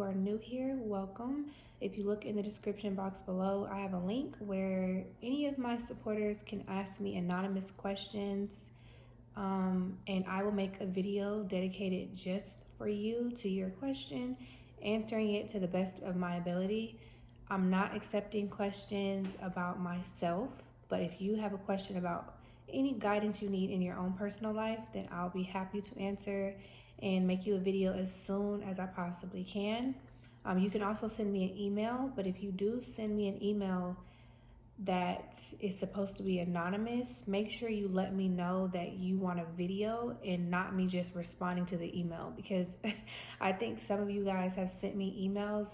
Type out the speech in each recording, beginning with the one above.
you are new here, welcome. If you look in the description box below, I have a link where any of my supporters can ask me anonymous questions, and I will make a video dedicated just for you, to your question, answering it to the best of my ability. I'm not accepting questions about myself, but if you have a question about any guidance you need in your own personal life, then I'll be happy to answer and make you a video as soon as I possibly can. You can also send me an email, but if you do send me an email that is supposed to be anonymous, make sure you let me know that you want a video and not me just responding to the email, because I think some of you guys have sent me emails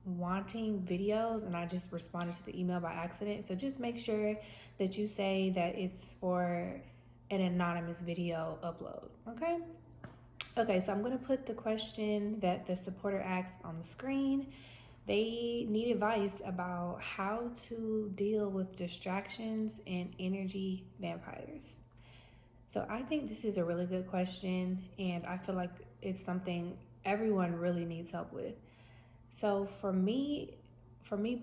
wanting videos and I just responded to the email by accident. So just make sure that you say that it's for an anonymous video upload, okay? Okay, so I'm gonna put the question that the supporter asked on the screen. They need advice about how to deal with distractions and energy vampires. So I think this is a really good question, and I feel like it's something everyone really needs help with. So for me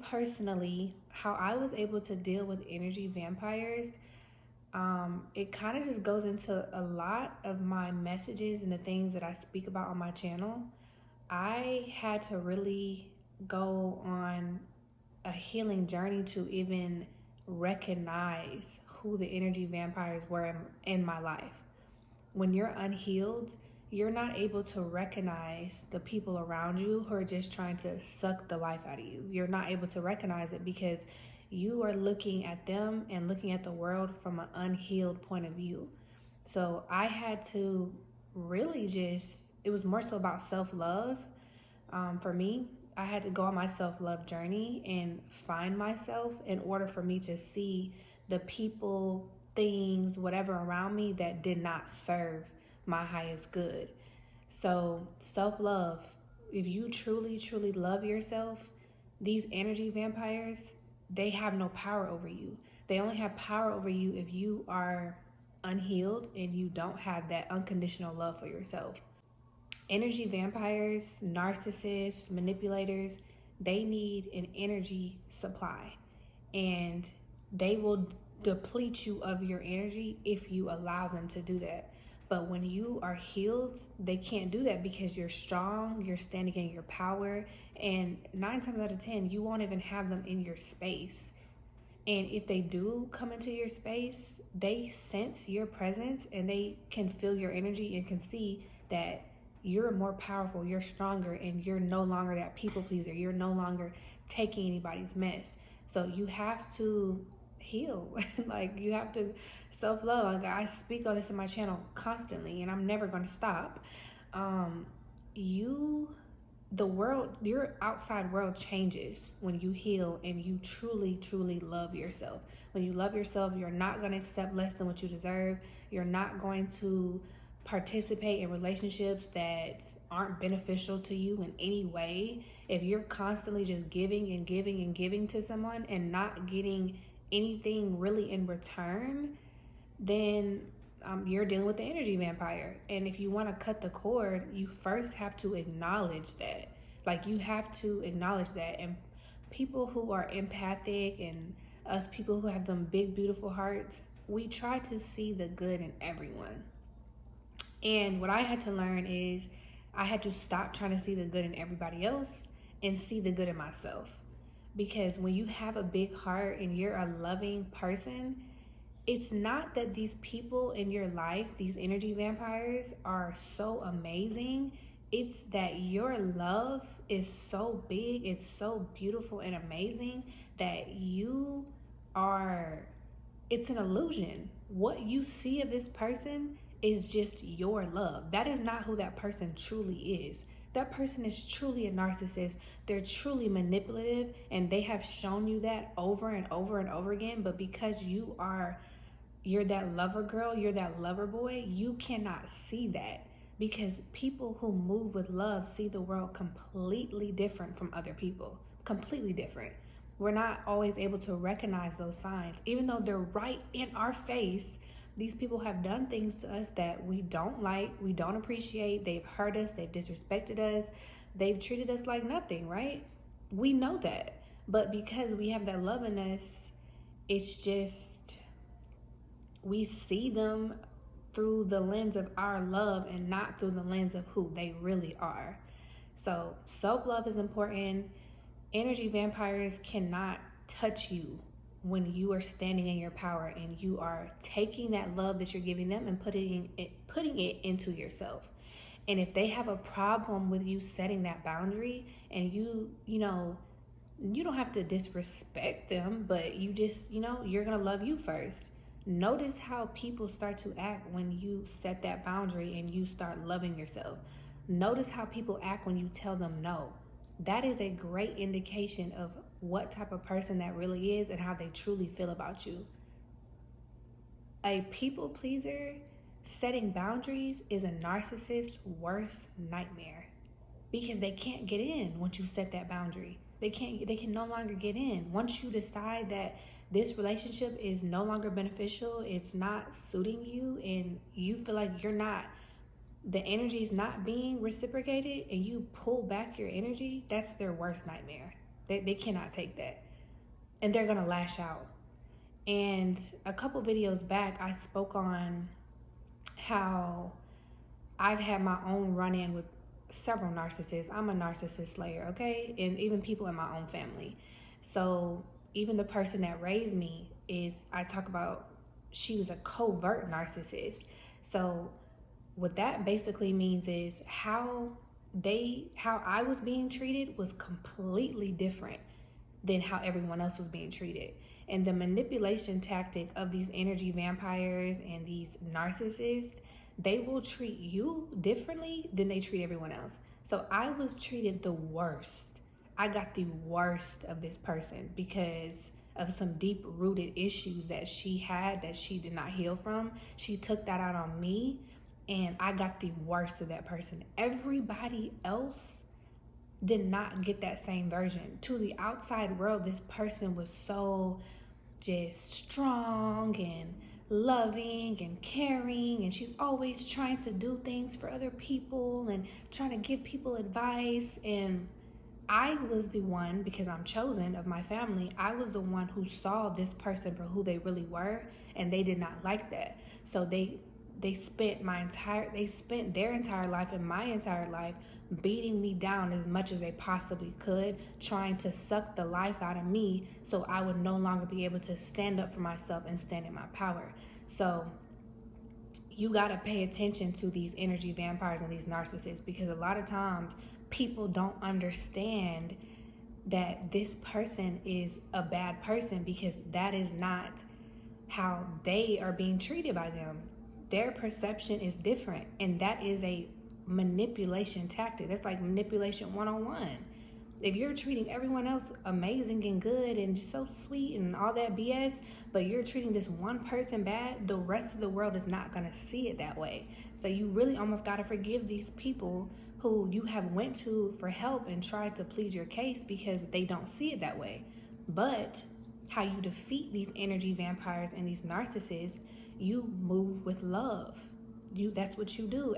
personally, how I was able to deal with energy vampires, it kind of just goes into a lot of my messages and the things that I speak about on my channel. I had to really go on a healing journey to even recognize who the energy vampires were in my life. When you're unhealed, you're not able to recognize the people around you who are just trying to suck the life out of you. You're not able to recognize it because you are looking at them and looking at the world from an unhealed point of view. So I had to really it was more so about self-love. For me, I had to go on my self-love journey and find myself in order for me to see the people, things, whatever around me that did not serve my highest good. So self-love, if you truly, truly love yourself, these energy vampires, they have no power over you. They only have power over you if you are unhealed and you don't have that unconditional love for yourself. Energy vampires, narcissists, manipulators, they need an energy supply, and they will deplete you of your energy if you allow them to do that. But when you are healed, they can't do that because you're strong, you're standing in your power, and 9 times out of 10, you won't even have them in your space. And if they do come into your space, they sense your presence and they can feel your energy and can see that you're more powerful, you're stronger, and you're no longer that people pleaser. You're no longer taking anybody's mess. So you have to heal. Like, you have to self-love. Like, I speak on this in my channel constantly, and I'm never going to stop. The world, your outside world changes when you heal and you truly, truly love yourself. When you love yourself, you're not going to accept less than what you deserve. You're not going to participate in relationships that aren't beneficial to you in any way. If you're constantly just giving and giving and giving to someone and not getting anything really in return, then you're dealing with the energy vampire. And if you want to cut the cord, you first have to acknowledge that. Like, you have to acknowledge that. And people who are empathic, and us people who have them big, beautiful hearts, we try to see the good in everyone. And what I had to learn is I had to stop trying to see the good in everybody else and see the good in myself. Because when you have a big heart and you're a loving person, it's not that these people in your life, these energy vampires, are so amazing. It's that your love is so big, it's so beautiful and amazing that it's an illusion. What you see of this person is just your love. That is not who that person truly is. That person is truly a narcissist. They're truly manipulative, and they have shown you that over and over and over again. But because you're that lover girl, you're that lover boy, you cannot see that, because people who move with love see the world completely different from other people. Completely different. We're not always able to recognize those signs, even though they're right in our face. These people have done things to us that we don't like, we don't appreciate. They've hurt us, they've disrespected us, they've treated us like nothing, right? We know that. But because we have that love in us, it's just, we see them through the lens of our love and not through the lens of who they really are. So self-love is important. Energy vampires cannot touch you when you are standing in your power and you are taking that love that you're giving them and putting it into yourself. And if they have a problem with you setting that boundary, and you know, you don't have to disrespect them, but you just, you're gonna love you first. Notice how people start to act when you set that boundary and you start loving yourself. Notice how people act when you tell them no. That is a great indication of what type of person that really is and how they truly feel about you. A people pleaser setting boundaries is a narcissist's worst nightmare, because they can't get in once you set that boundary. They can no longer get in. Once you decide that this relationship is no longer beneficial, it's not suiting you, and you feel like the energy is not being reciprocated, and you pull back your energy, that's their worst nightmare. They cannot take that. And they're gonna lash out. And a couple videos back, I spoke on how I've had my own run-in with several narcissists. I'm a narcissist slayer, okay? And even people in my own family. So even the person that raised me I talk about, she was a covert narcissist. So what that basically means is how I was being treated was completely different than how everyone else was being treated. And the manipulation tactic of these energy vampires and these narcissists, they will treat you differently than they treat everyone else. So I was treated the worst. I got the worst of this person because of some deep rooted issues that she had that she did not heal from. She took that out on me, and I got the worst of that person. Everybody else did not get that same version. To the outside world, this person was so just strong and loving and caring, and she's always trying to do things for other people and trying to give people advice. And I was the one, because I'm chosen of my family, I was the one who saw this person for who they really were, and they did not like that. So they spent their entire life and my entire life beating me down as much as they possibly could, trying to suck the life out of me so I would no longer be able to stand up for myself and stand in my power. So you got to pay attention to these energy vampires and these narcissists, because a lot of times people don't understand that this person is a bad person, because that is not how they are being treated by them. Their perception is different, and that is a manipulation tactic. That's like manipulation 101. If you're treating everyone else amazing and good and just so sweet and all that BS, but you're treating this one person bad, the rest of the world is not going to see it that way. So you really almost got to forgive these people who you have went to for help and tried to plead your case, because they don't see it that way. But how you defeat these energy vampires and these narcissists, you move with love. That's what you do.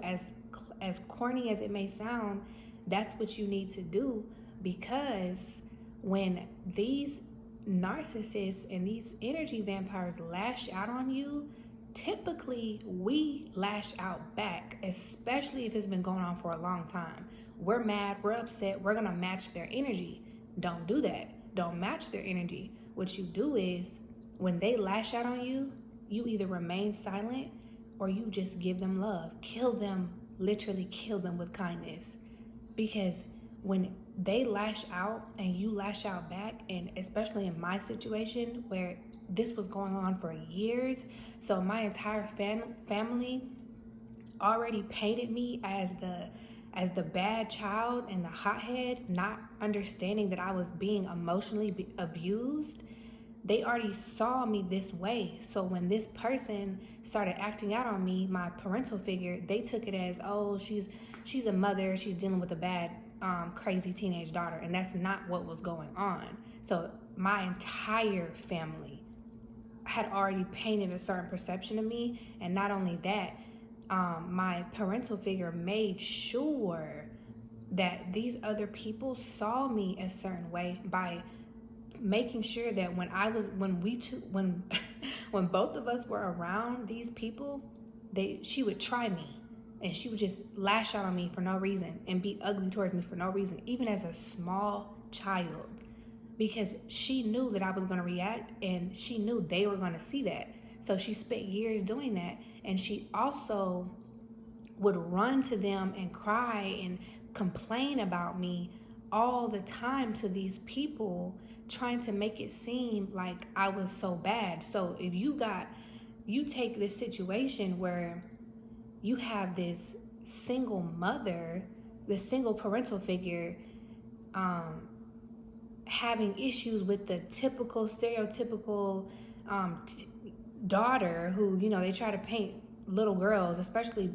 As corny as it may sound, that's what you need to do, because when these narcissists and these energy vampires lash out on you, typically we lash out back, especially if it's been going on for a long time. We're mad, we're upset, we're gonna match their energy. Don't do that. Don't match their energy. What you do is, when they lash out on you, you either remain silent or you just give them love. Kill them, literally kill them with kindness. Because when they lash out and you lash out back, and especially in my situation where this was going on for years, so my entire family already painted me as the bad child and the hothead, not understanding that I was being emotionally abused. They already saw me this way. So when this person started acting out on me, my parental figure, they took it as, oh, she's a mother, she's dealing with a bad crazy teenage daughter. And that's not what was going on. So my entire family had already painted a certain perception of me. And not only that, my parental figure made sure that these other people saw me a certain way by making sure that when when both of us were around these people, she would try me, and she would just lash out on me for no reason and be ugly towards me for no reason, even as a small child, because she knew that I was going to react, and she knew they were going to see that. So she spent years doing that. And she also would run to them and cry and complain about me all the time to these people, trying to make it seem like I was so bad. So if you take this situation where you have this single mother, this single parental figure, having issues with the typical, stereotypical daughter who, they try to paint little girls, especially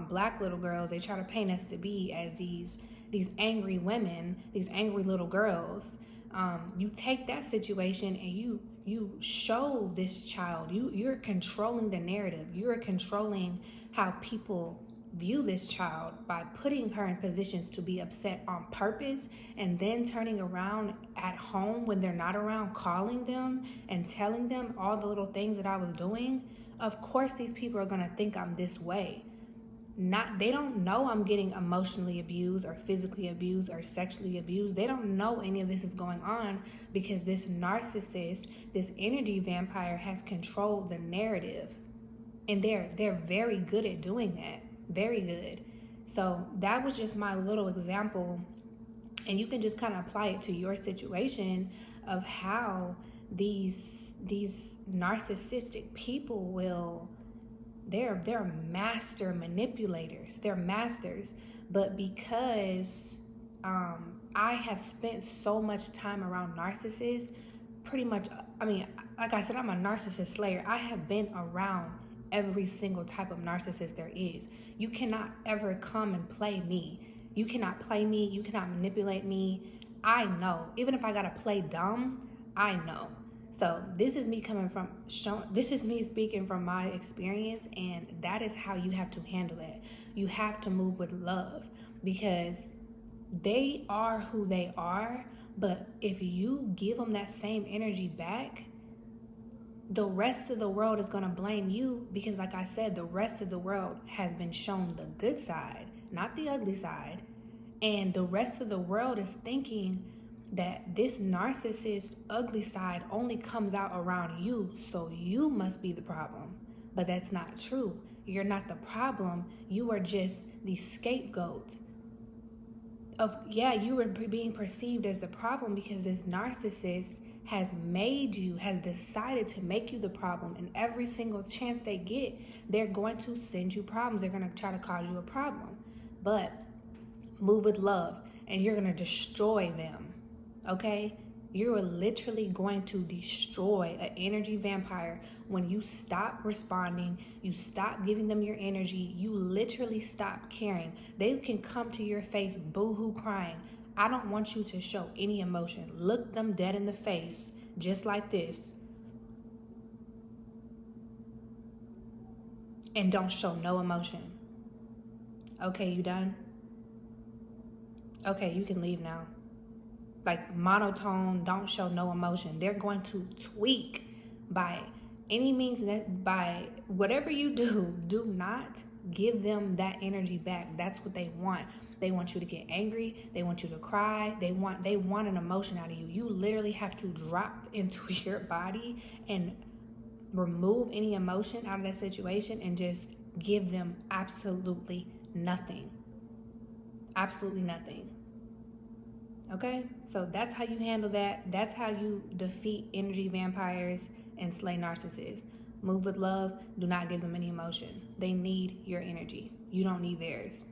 black little girls, they try to paint us to be as these angry women, these angry little girls. You take that situation and you show this child, you're controlling the narrative, you're controlling how people view this child by putting her in positions to be upset on purpose, and then turning around at home when they're not around, calling them and telling them all the little things that I was doing. Of course these people are going to think I'm this way. They don't know I'm getting emotionally abused or physically abused or sexually abused. They don't know any of this is going on, because this narcissist, this energy vampire, has controlled the narrative, and they're very good at doing that. Very good. So that was just my little example, and you can just kind of apply it to your situation of how these narcissistic people they're master manipulators. They're masters. But because I have spent so much time around narcissists, pretty much, like I said, I'm a narcissist slayer. I have been around every single type of narcissist there is. You cannot ever come and play me. You cannot play me. You cannot manipulate me. I know. Even if I gotta play dumb, I know. So this is me this is me speaking from my experience, and that is how you have to handle it. You have to move with love, because they are who they are. But if you give them that same energy back, the rest of the world is going to blame you, because like I said, the rest of the world has been shown the good side, not the ugly side. And the rest of the world is thinking that this narcissist ugly side only comes out around you, so you must be the problem. But that's not true. You're not the problem. You are just the scapegoat you were being perceived as the problem because this narcissist has decided to make you the problem, and every single chance they get, they're going to send you problems. They're going to try to cause you a problem. But move with love, and you're going to destroy them, okay? You're literally going to destroy an energy vampire when you stop responding, you stop giving them your energy, you literally stop caring. They can come to your face boo-hoo crying. I don't want you to show any emotion. Look them dead in the face, just like this. And don't show no emotion. Okay, you done? Okay, you can leave now. Like monotone, don't show no emotion. They're going to tweak by any means, by whatever you do not give them that energy back. That's what they want. They want you to get angry. They want you to cry. They want an emotion out of you. You literally have to drop into your body and remove any emotion out of that situation and just give them absolutely nothing. Absolutely nothing. Okay? So that's how you handle that. That's how you defeat energy vampires and slay narcissists. Move with love. Do not give them any emotion. They need your energy. You don't need theirs.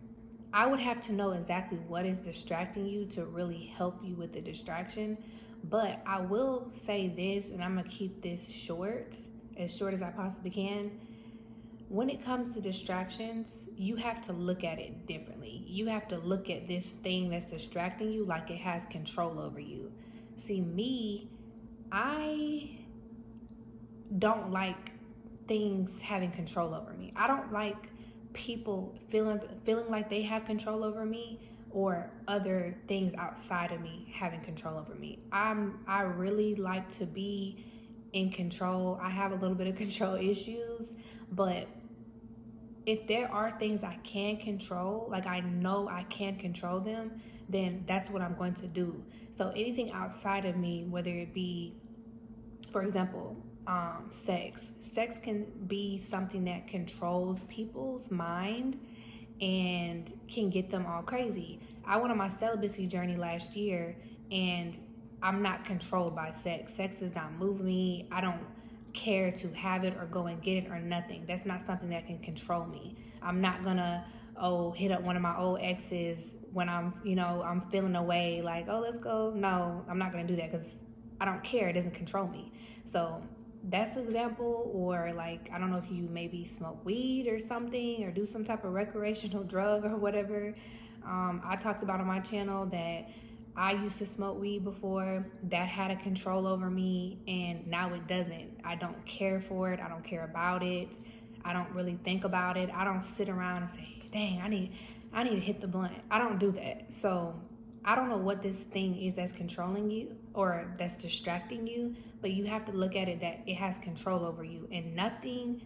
I would have to know exactly what is distracting you to really help you with the distraction. But I will say this, and I'm going to keep this short as I possibly can. When it comes to distractions, you have to look at it differently. You have to look at this thing that's distracting you like it has control over you. See, me, I don't like things having control over me. I don't like people feeling like they have control over me. or other things outside of me having control over me. I really like to be in control. I have a little bit of control issues, but if there are things I can control, like I know I can control them, then that's what I'm going to do. So anything outside of me, whether it be, for example, sex can be something that controls people's mind and can get them all crazy. I went on my celibacy journey last year, and I'm not controlled by sex. Sex does not move me. I don't care to have it or go and get it or nothing. That's not something that can control me. I'm not gonna hit up one of my old exes when I'm feeling away, like, oh, let's go. No, I'm not gonna do that because I don't care. It doesn't control me. So that's the example. Or like, I don't know if you maybe smoke weed or something, or do some type of recreational drug or whatever. I talked about on my channel that I used to smoke weed before. That had a control over me, and now it doesn't. I don't care for it. I don't care about it. I don't really think about it. I don't sit around and say, dang, I need to hit the blunt. I don't do that. So I don't know what this thing is that's controlling you or that's distracting you, but you have to look at it that it has control over you, and nothing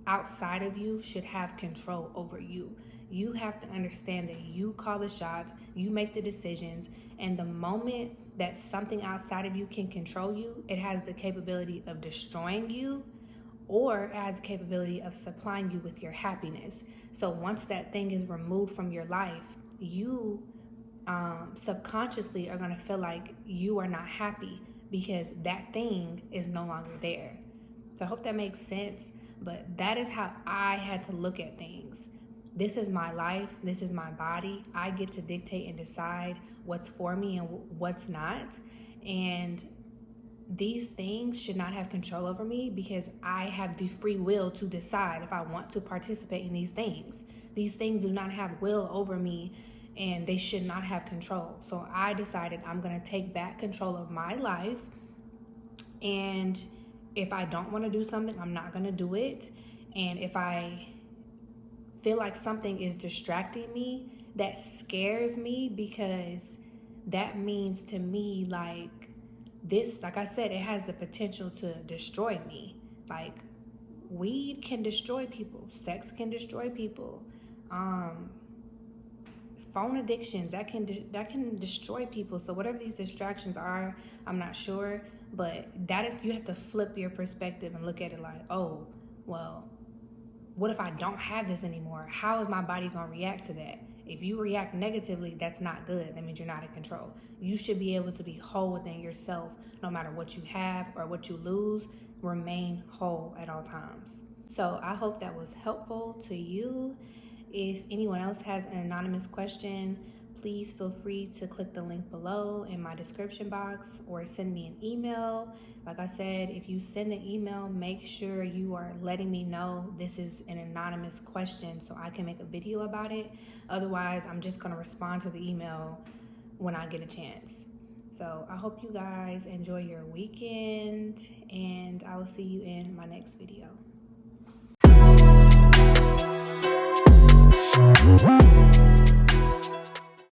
outside of you should have control over you. You have to understand that you call the shots, you make the decisions, and the moment that something outside of you can control you, it has the capability of destroying you, or it has the capability of supplying you with your happiness. So once that thing is removed from your life, you subconsciously are going to feel like you are not happy because that thing is no longer there. So I hope that makes sense, but that is how I had to look at things. This is my life. This is my body. I get to dictate and decide what's for me and what's not. And these things should not have control over me because I have the free will to decide if I want to participate in these things. These things do not have will over me, and they should not have control. So I decided I'm going to take back control of my life. And if I don't want to do something, I'm not going to do it. And if I feel like something is distracting me, that scares me, because that means to me like this, like I said, it has the potential to destroy me. Like weed can destroy people, sex can destroy people, phone addictions that can destroy people. So whatever these distractions are, I'm not sure, but that is, you have to flip your perspective and look at it like, oh, well, what if I don't have this anymore? How is my body going to react to that? If you react negatively, that's not good. That means you're not in control. You should be able to be whole within yourself, no matter what you have or what you lose. Remain whole at all times. So I hope that was helpful to you. If anyone else has an anonymous question, please feel free to click the link below in my description box or send me an email. Like I said, if you send an email, make sure you are letting me know this is an anonymous question so I can make a video about it. Otherwise, I'm just going to respond to the email when I get a chance. So I hope you guys enjoy your weekend, and I will see you in my next video.